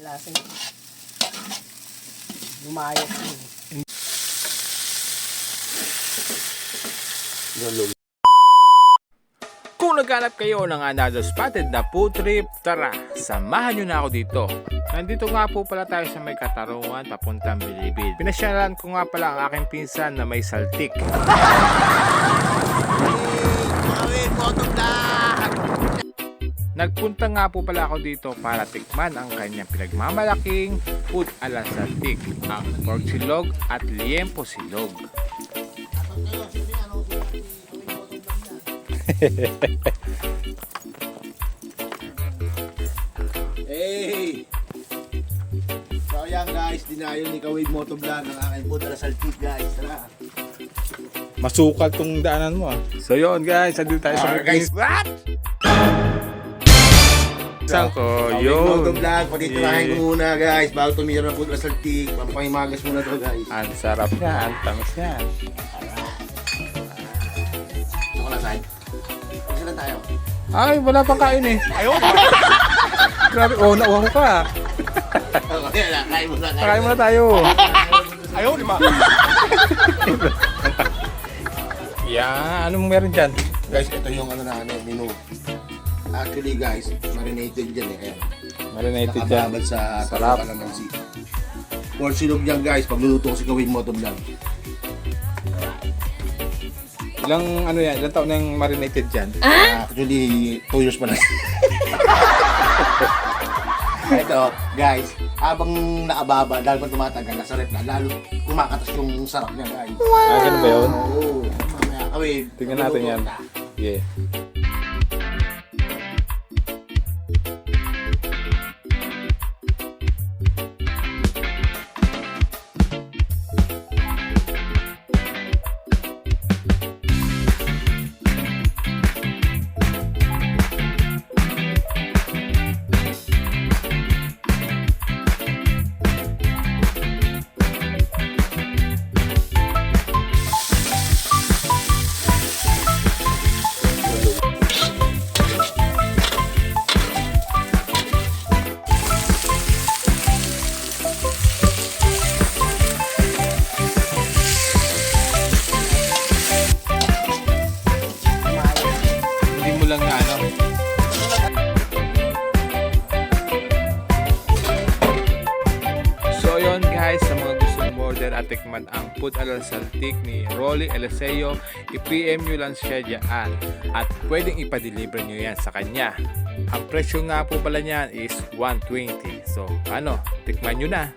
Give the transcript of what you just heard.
Lasing. Lumayas yun. Kung naghanap kayo ng another spotted na food trip, tara, samahan nyo na ako dito. Nandito nga po pala tayo sa may Katarungan papuntang Bilibid. Pinasyalan ko nga pala ang aking pinsan na may saltik. Nagpunta nga po pala ako dito para tikman ang kanyang pinagmamalaking food ala saltik, ang pork silog at liempo silog. Hey! So ayan guys, dinayo ni Kawig Motovlog ang aking food ala saltik guys. Tara! Masukal tong daanan mo ah. So yun guys, andito tayo sa guys, what? Saan ko? Kawig Yun. Motovlog, patitirahin ko muna guys bago tumira ng food ala saltik. Pampahimagas muna to guys. Ang sarap niya, ang tamis niya. Ako na side. Isa na tayo. Ay, wala pang kain eh. Ayaw! Grabe, oh, nauwa ko pa. Kain mo na. Kakain muna tayo. Ayaw, di ba? Yan, anong meron dyan? Guys, ito yung ano na menu. Actually guys, marinated dyan eh. Ayan. Marinated dyan. Nakababad sa Sarap. kalamansi. Pork silog yan guys, pagluluto ko si Kawig Motovlog. Ilang ano yan? Ilang taon na yung marinated dyan? Actually, 2 years pa na. Ito, guys, habang nakababa, dahil pa tumatagal, nasa rep na, lalo kumakatas yung sarap niya, guys. Ah, ganun ba yun? Oo. Mamaya, Kawig. Tingnan natin yan. Yeah. Hindi mo lang na ano. So yun guys, sa mga gustong order at tikman ang food ala saltik ni Rolly Eliseo, i-PM nyo lang siya dyan at pwedeng ipa-deliver nyo yan sa kanya. Ang presyo nga po pala niyan is 120. So ano, tikman nyo na.